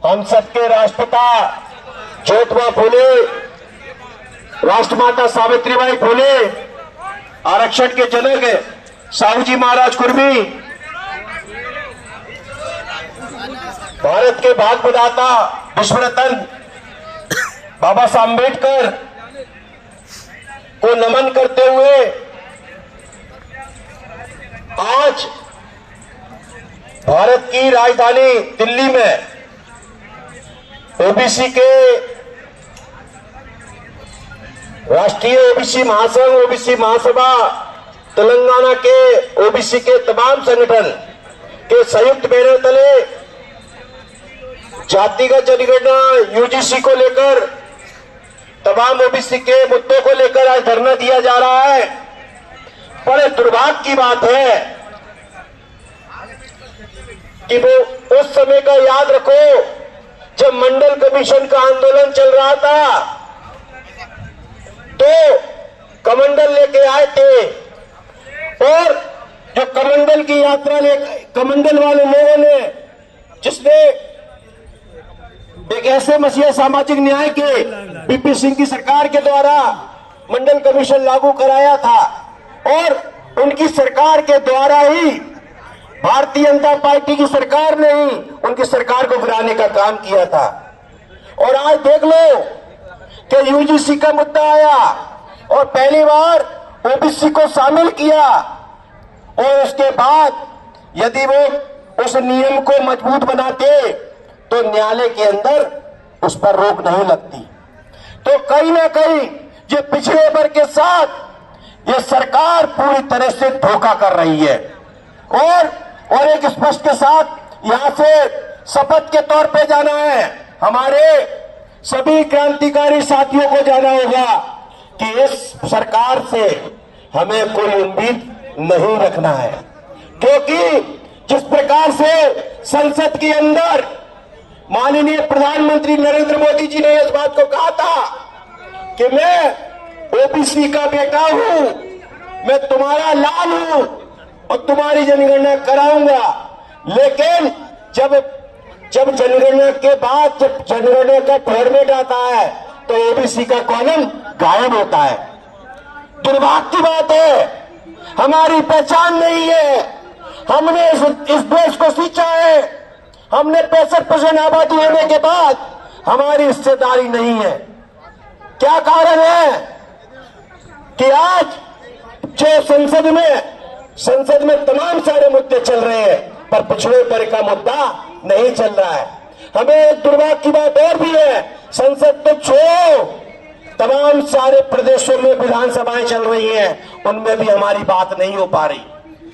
हम सबके राष्ट्रपिता ज्योतिबा फुले, राष्ट्रमाता सावित्रीबाई फुले, आरक्षण के जनक साहूजी महाराज कुर्मी, भारत के भाग विधाता विश्वरत्न बाबा साहब अम्बेडकर को नमन करते हुए आज भारत की राजधानी दिल्ली में ओबीसी के राष्ट्रीय ओबीसी महासंघ, ओबीसी महासभा, तेलंगाना के ओबीसी के तमाम संगठन के संयुक्त बैनर तले जातिगत जनगणना यूजीसी को लेकर तमाम ओबीसी के मुद्दों को लेकर आज धरना दिया जा रहा है। बड़े दुर्भाग्य की बात है कि वो उस समय का याद रखो जब मंडल कमीशन का आंदोलन चल रहा था तो कमंडल लेके आए थे और जो कमंडल की यात्रा कमंडल वाले लोगों ने, जिसने एक ऐसे मसीहा सामाजिक न्याय के पीपी सिंह की सरकार के द्वारा मंडल कमीशन लागू कराया था और उनकी सरकार के द्वारा ही भारतीय जनता पार्टी की सरकार ने ही उनकी सरकार को गिराने का काम किया था। और आज देख लो कि यूजीसी का मुद्दा आया और पहली बार ओबीसी को शामिल किया और उसके बाद यदि वो उस नियम को मजबूत बनाते तो न्यायालय के अंदर उस पर रोक नहीं लगती। तो कहीं ना कहीं ये पिछड़े वर्ग के साथ ये सरकार पूरी तरह से धोखा कर रही है और एक स्पष्ट के साथ यहां से शपथ के तौर पे जाना है। हमारे सभी क्रांतिकारी साथियों को जाना होगा कि इस सरकार से हमें कोई उम्मीद नहीं रखना है, क्योंकि जिस प्रकार से संसद के अंदर माननीय प्रधानमंत्री नरेंद्र मोदी जी ने इस बात को कहा था कि मैं ओबीसी का बेटा हूं, मैं तुम्हारा लाल हूं और तुम्हारी जनगणना कराऊंगा, लेकिन जब जनगणना के बाद जब जनगणना का फॉर्मेट आता है तो ओबीसी का कॉलम गायब होता है। दुर्भाग्य की बात है, हमारी पहचान नहीं है। हमने इस देश को सींचा है, हमने 65% आबादी होने के बाद हमारी हिस्सेदारी नहीं है। क्या कारण है कि आज जो संसद में तमाम सारे मुद्दे चल रहे हैं पर पिछड़े वर्ग का मुद्दा नहीं चल रहा है। हमें दुर्भाग्य की बात और भी है, संसद तो छोड़ो, तमाम सारे प्रदेशों में विधानसभाएं चल रही हैं, उनमें भी हमारी बात नहीं हो पा रही।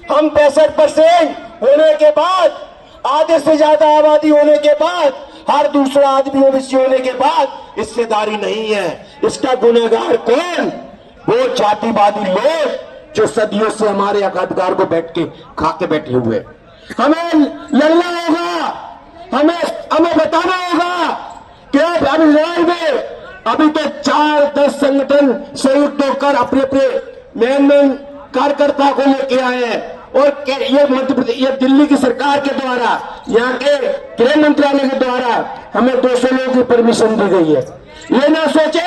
हम 65% होने के बाद, आधे से ज्यादा आबादी होने के बाद, हर दूसरा आदमी ओबीसी होने के बाद हिस्सेदारी नहीं है। इसका गुनहगार कौन? वो जातिवादी लोग जो सदियों से हमारे अधिकार को बैठ के खा के बैठे हुए। हमें लड़ना होगा, हमें बताना होगा कि अब लड़ाई में अभी तो 4-10 संगठन संयुक्त होकर अपने मेन कार्यकर्ता को लेके आए हैं और ये मध्य प्रदेश, ये दिल्ली की सरकार के द्वारा, यहाँ के गृह मंत्रालय के द्वारा हमें 200 लोगों की परमिशन दी गई है। ये ना सोचे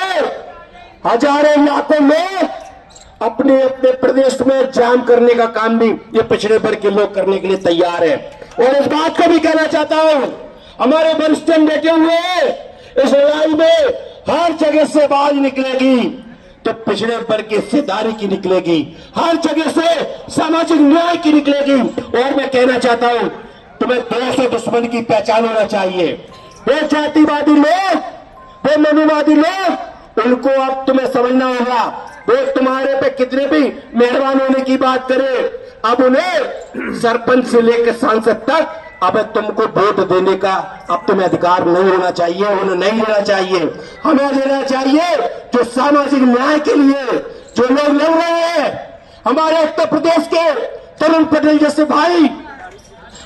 हजारों लाखों लोग अपने अपने प्रदेश में जाम करने का काम भी ये पिछड़े वर्ग के लोग करने के लिए तैयार है। और इस बात को भी कहना चाहता हूं, हमारे वरिष्ठ बैठे हुए इस लड़ाई में हर जगह से आवाज निकलेगी तो पिछड़े वर्ग की हिस्सेदारी की निकलेगी, हर जगह से सामाजिक न्याय की निकलेगी। और मैं कहना चाहता हूं, तुम्हें दोस्त और दुश्मन की पहचान होना चाहिए। वो जातिवादी लोग, वो मनुवादी लोग, उनको अब तुम्हें समझना होगा। वो तुम्हारे पे कितने भी मेहरबान होने की बात करे, अब उन्हें सरपंच से लेकर सांसद तक अब तुमको वोट देने का अब तुम्हें अधिकार नहीं होना चाहिए, उन्हें नहीं देना चाहिए। हमें देना चाहिए जो सामाजिक न्याय के लिए जो लोग लड़ रहे हैं। हमारे उत्तर प्रदेश के तरुण पटेल जैसे भाई,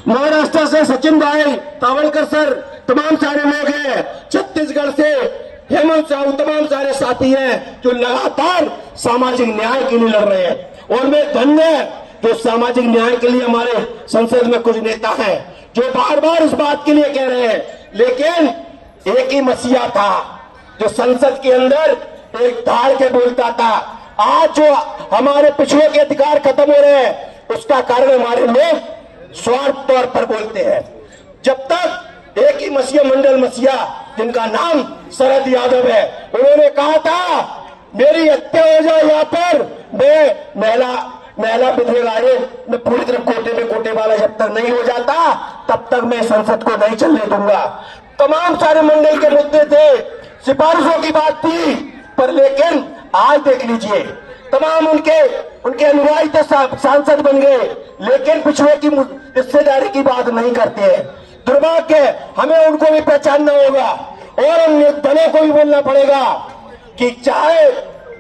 महाराष्ट्र से सचिन भाई तावलकर सर, तमाम सारे लोग हैं, छत्तीसगढ़ से हेमंत साहू, तमाम सारे साथी हैं जो लगातार सामाजिक न्याय के लिए लड़ रहे हैं। और मैं धन्य जो सामाजिक न्याय के लिए हमारे संसद में कुछ नेता हैं जो बार बार इस बात के लिए कह रहे हैं लेकिन एक ही मसीहा था जो संसद के अंदर एक धार के बोलता था। आज जो हमारे पिछड़ों के अधिकार खत्म हो रहे हैं, उसका कारण हमारे लोग स्वार्थ तौर पर बोलते हैं। जब तक एक ही मसीहा, मंडल मसीहा, जिनका नाम शरद यादव है, उन्होंने कहा था मेरी हत्या हो जाए यहाँ पर, मैं महिला विधवेगारे मैं पूरी तरह कोटे वाला जब तक नहीं हो जाता तब तक मैं संसद को नहीं चलने दूंगा। तमाम सारे मंडल के मुद्दे थे, सिफारिशों की बात थी, पर लेकिन आज देख लीजिए तमाम उनके अनुयायी तो सांसद बन गए, लेकिन पिछड़ों की हिस्सेदारी की बात नहीं करते हैं। दुर्भाग्य है, हमें उनको भी पहचानना होगा और उन दलों को भी बोलना पड़ेगा कि चाहे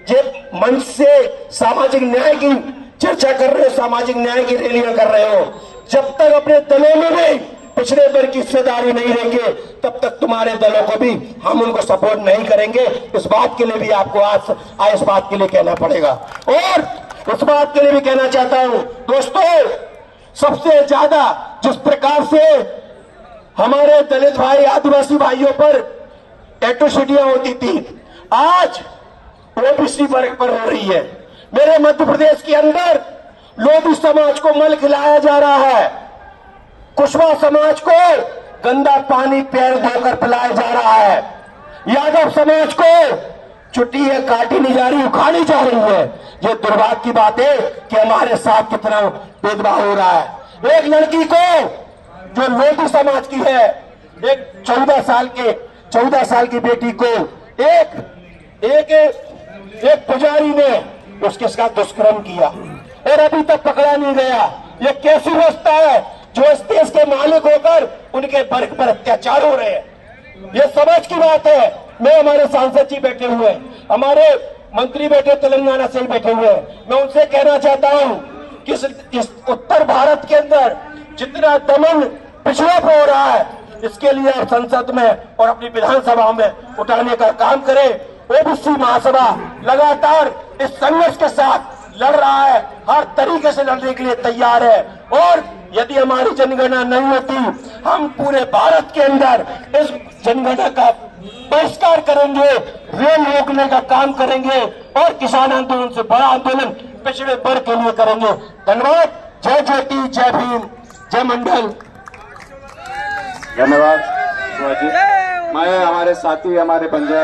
जे मंच से सामाजिक न्याय की चर्चा कर रहे हो, सामाजिक न्याय की रैलियां कर रहे हो, जब तक अपने दलों में भी पिछड़े वर्ग की हिस्सेदारी नहीं रहेंगे तब तक तुम्हारे दलों को भी हम उनको सपोर्ट नहीं करेंगे। इस बात के लिए भी आपको आज इस बात के लिए कहना पड़ेगा। और उस बात के लिए भी कहना चाहता हूं दोस्तों, सबसे ज्यादा जिस प्रकार से हमारे दलित भाई, आदिवासी भाइयों पर एट्रोसिटियां होती थी, आज ओबीसी वर्ग पर हो रही है। मेरे मध्य प्रदेश के अंदर लोधी समाज को मल खिलाया जा रहा है, कुशवाहा समाज को गंदा पानी पैर धोकर पिलाया जा रहा है, यादव समाज को चुटिया काटी नहीं जा रही, उखाड़ी जा रही है। ये दुर्भाग्य की बात है कि हमारे साथ कितना भेदभाव हो रहा है। एक लड़की को जो लोधी समाज की है, एक 14 साल की बेटी को एक पुजारी ने उसके साथ दुष्कर्म किया और अभी तक पकड़ा नहीं गया। ये कैसी व्यवस्था है जो इस देश के मालिक होकर उनके वर्ग पर अत्याचार हो रहे हैं? ये समझ की बात है। मैं, हमारे सांसद जी बैठे हुए, हमारे मंत्री बैठे तेलंगाना से बैठे हुए, मैं उनसे कहना चाहता हूं कि इस उत्तर भारत के अंदर जितना दमन पिछड़ा पर हो रहा है, इसके लिए आप संसद में और अपनी विधानसभा में उठाने का काम करें। ओबीसी महासभा लगातार इस संघर्ष के साथ लड़ रहा है, हर तरीके से लड़ने के लिए तैयार है। और यदि हमारी जनगणना नहीं होती, हम पूरे भारत के अंदर इस जनगणना का बहिष्कार करेंगे, रेल रोकने का काम करेंगे और किसान आंदोलन से बड़ा आंदोलन पिछड़े वर्ग के लिए करेंगे। धन्यवाद। जय ज्योति, जय भीम, जय मंडल। धन्यवाद। मैं, हमारे साथी, हमारे पंजाब